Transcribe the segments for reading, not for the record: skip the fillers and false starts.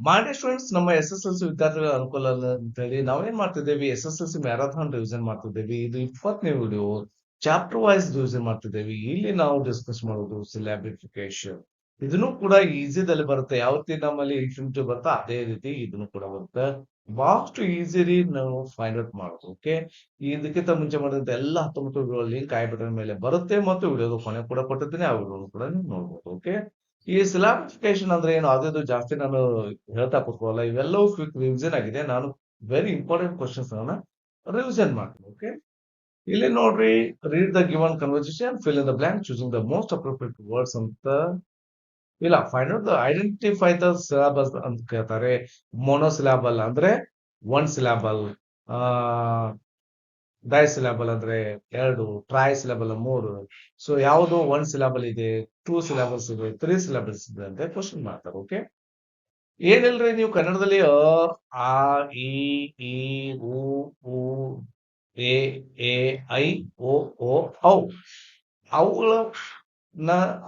ಮಾಡಿ ಸ್ಟೂಡೆಂಟ್ಸ್, ನಮ್ಮ SSLC ವಿದ್ಯಾರ್ಥಿಗಳ ಅನುಕೂಲ ಅಂತ ಹೇಳಿ ನಾವೇನ್ ಮಾಡ್ತಿದ್ದೇವೆ, SSLC ಮ್ಯಾರಥಾನ್ ರಿವಿಷನ್ ಮಾಡ್ತಿದ್ದೇವೆ. ಇದು 20ನೇ ವಿಡಿಯೋ, ಚಾಪ್ಟರ್ ವೈಸ್ ರಿವಿಷನ್ ಮಾಡ್ತಿದ್ದೇವೆ. ಇಲ್ಲಿ ನಾವು ಡಿಸ್ಕಸ್ ಮಾಡೋದು ಸಿಲಾಬಿಫಿಕೇಶನ್. ಇದನ್ನು ಕೂಡ ಈಸಿದಲ್ಲಿ ಬರುತ್ತೆ. ಯಾವ ರೀತಿ ನಮ್ಮಲ್ಲಿ ಇನ್ಫಿನಿಟಿವ್ ಬರುತ್ತೆ ಅದೇ ರೀತಿ ಇದನ್ನು ಕೂಡ ಬರುತ್ತೆ. ಬಹಳಷ್ಟು ಈಸಿಲಿ ನಾವು ಫೈಂಡ್ ಔಟ್ ಮಾಡೋದು. ಓಕೆ, ಇದಕ್ಕಿಂತ ಮುಂಚೆ ಮಾಡಿದಂತ ಎಲ್ಲ 19 ವಿಡಿಯೋ ಲಿಂಕ್ ಐ ಬಟನ್ ಮೇಲೆ ಬರುತ್ತೆ ಮತ್ತು ವಿಡಿಯೋದ ಕೊನೆ ಕೂಡ ಕೊಟ್ಟಿದ್ದೀನಿ. ಆ ವಿಡಿಯೋ ಕೂಡ ನೀವು ನೋಡ್ಬೋದು. ಓಕೆ, ಈ ಸಿಲಾಬಿಫಿಕೇಶನ್ ಅಂದ್ರೆ ಏನು, ಅದು ಜಾಸ್ತಿ ನಾನು ಹೇಳ್ತಾ ಕೂತ್ಕೊಳ್ಳಲ್ಲ. ಇವೆಲ್ಲವೂ ಕ್ವಿಕ್ ರಿವಿಷನ್ ಆಗಿದೆ. ನಾನು ವೆರಿ ಇಂಪಾರ್ಟೆಂಟ್ ಕ್ವಶನ್ಸ್ ರಿವಿಷನ್ ಮಾಡ್ತೀನಿ. ಓಕೆ, ಇಲ್ಲಿ ನೋಡ್ರಿ, read the given conversation, fill in the blank, choosing the most appropriate words ಅಂತ ಇಲ್ಲ. Find out the identify the syllables ಅಂತ ಕೇಳ್ತಾರೆ. ಮೊನೋಸಿಲಾಬಲ್ ಅಂದ್ರೆ 1 ಸಿಲಾಬಲ್, ಡೈ ಸಿಲಾಬಲ್ ಅಂದ್ರೆ 2, ಟ್ರೈ ಸಿಲಾಬಲ್ 3. ಸೊ ಯಾವುದು 1 ಸಿಲಾಬಲ್ ಇದೆ, 2 ಸಿಲಾಬಲ್ಸ್ ಇದೆ, 3 ಸಿಲಾಬಲ್ಸ್ ಇದೆ ಅಂತ ಕ್ವಶನ್ ಮಾಡ್ತಾರೆ. ಓಕೆ, ಏನಿಲ್ರಿ, ನೀವು ಕನ್ನಡದಲ್ಲಿ ಆ, ಈ, ಉ, ಊ, ಎ, ಐ, ಓ, ಔ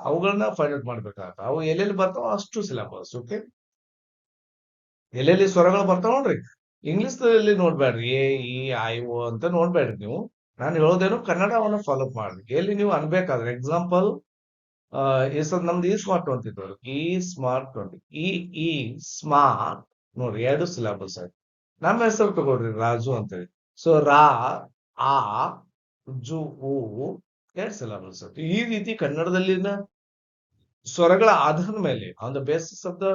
ಅವುಗಳನ್ನ ಫೈಂಡ್ ಔಟ್ ಮಾಡ್ಬೇಕಾಗತ್ತೆ. ಅವು ಎಲ್ಲೆಲ್ಲಿ ಬರ್ತಾವ ಅಷ್ಟು ಸಿಲಾಬಸ್. ಓಕೆ, ಎಲ್ಲೆಲ್ಲಿ ಸ್ವರಗಳು ಬರ್ತಾವ ನೋಡ್ರಿ, ಇಂಗ್ಲಿಷ್ ಅಲ್ಲಿ ನೋಡ್ಬೇಡ್ರಿ. ಎ, ಇ, ಐ, ಓ ಅಂತ ನೋಡ್ಬೇಡ್ರಿ ನೀವು. ನಾನು ಹೇಳೋದೇನು ಕನ್ನಡವನ್ನ ಫಾಲೋ ಮಾಡ್ರಿ. ಎಲ್ಲಿ ನೀವು ಅನ್ಬೇಕಾದ್ರೆ ಎಕ್ಸಾಂಪಲ್, ನಮ್ದು ಈ ಸ್ಮಾರ್ಟ್ 20 ಈ ಸ್ಮಾರ್ಟ್ 20 ಈ ಸ್ಮಾರ್ಟ್ ನೋಡ್ರಿ, 2 ಸಿಲಾಬಲ್ಸ್ ಆಯ್ತು. ನಮ್ಮ ಹೆಸರು ತಗೊಳ್ರಿ, ರಾಜು ಅಂತೇಳಿ. ಸೊ ರಾ, ಆ, ಜು, ಉ 2 ಸಿಲಾಬಲ್ಸ್ ಆಯ್ತು. ಈ ರೀತಿ ಕನ್ನಡದಲ್ಲಿನ ಸ್ವರಗಳ ಆಧಾರದ ಮೇಲೆ on the basis of the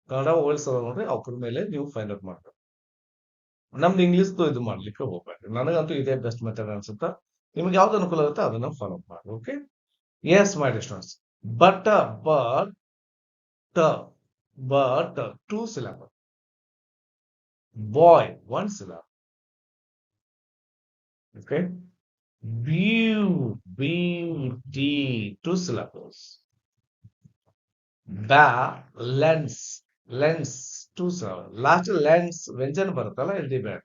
Kannada vowels ನೋಡ್ರಿ, ಅವ್ರ ಮೇಲೆ ನೀವು ಫೈಂಡ್ ಔಟ್ ಮಾಡ್ಬೇಕು. ನಮ್ದು ಇಂಗ್ಲಿಷ್ ಇದು ಮಾಡ್ಲಿಕ್ಕೆ ಹೋಗ್ಬೇಡ್ರಿ. ನನಗಂತೂ ಇದೇ ಬೆಸ್ಟ್ ಮೆಥಡ್ ಅನ್ಸುತ್ತಾ. ನಿಮ್ಗೆ ಯಾವ್ದು ಅನುಕೂಲ ಆಗುತ್ತೆ ಅದನ್ನ ಫಾಲೋ ಮಾಡಿ. Okay, yes my dear students, but 2 syllable, boy 1 syllable. Okay, beauty 2 syllables. Lens 2 syllables. Last lens ವ್ಯಂಜನ ಬರುತ್ತಲ್ಲ, ಇಲ್ಲಿ ಬೇಡ.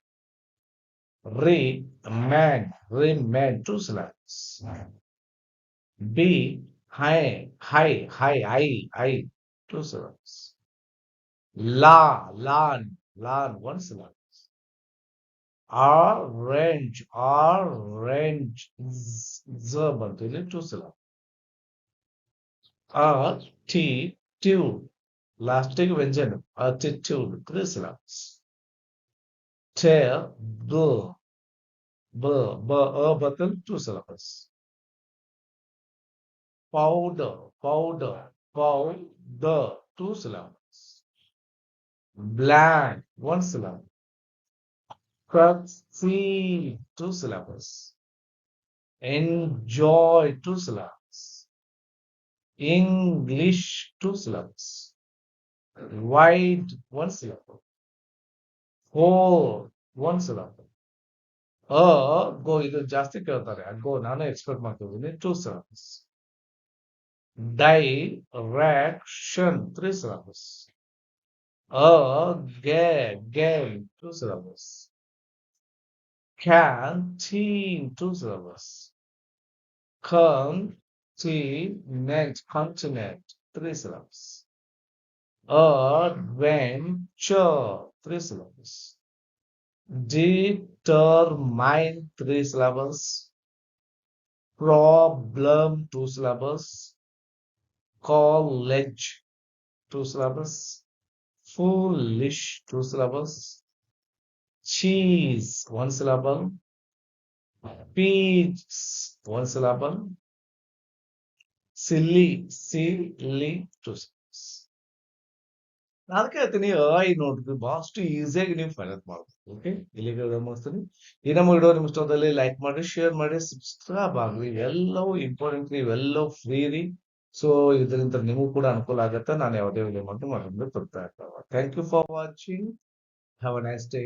remain 2 syllables. high 2 syllables. lawn 1 syllable. orange ಬಂತು ಇಲ್ಲಿ 2 syllables. attitude ಲಾಸ್ಟಿಗೆ ವ್ಯಂಜನ, attitude 3 syllables. table button 2 syllables. powder 2 syllables. blank 1 syllable. succeed 2 syllables. enjoy 2 syllables. English 2 syllables. wide 1 syllable. whole 1 syllable. go ಇದು ಜಾಸ್ತಿ ಕೇಳ್ತಾರೆ. go ನಾನು ಎಕ್ಸ್ಪೆಕ್ಟ್ ಮಾಡ್ತಿದ್ದೀನಿ 2 syllables. direction 3 syllables. game 2 syllables. canteen 2 syllables. continent 3 syllables. adventure 3 syllables. determine 3 syllables. problem 2 syllables. college 2 syllables. foolish 2 syllables. cheese 1 syllable. peach 1 syllable. silly 2 syllables. ಅದಕ್ಕೆ ಹೇಳ್ತೀನಿ, ಈ ನೋಡ್ರಿ ಬಹಳಷ್ಟು ಈಸಿಯಾಗಿ ನೀವು ಫೈಂಡ್ ಔಟ್ ಮಾಡ್ಬೋದು. ಓಕೆ, ಇಲ್ಲಿಗೆ ಮುಗಿಸ್ತೀನಿ. ಈ ನಮ್ಮ ವಿಡಿಯೋ ನಿಮ್ ಇಷ್ಟದಲ್ಲಿ ಲೈಕ್ ಮಾಡಿ, ಶೇರ್ ಮಾಡಿ, ಸಬ್ಸ್ಕ್ರೈಬ್ ಆಗ್ರಿ. ಇವೆಲ್ಲವೂ ಇಂಪಾರ್ಟೆಂಟ್ ರೀ, ಇವೆಲ್ಲವೂ ಫ್ರೀ ರೀ. ಸೊ ಇದರಿಂದ ನಿಮಗೂ ಕೂಡ ಅನುಕೂಲ ಆಗುತ್ತೆ. ನಾನು ಯಾವುದೇ ವಿಡಿಯೋ ಮಾಡಿ ತರ್ತಾ ಇರ್ತಾವ. Thank you for watching. Have a nice day.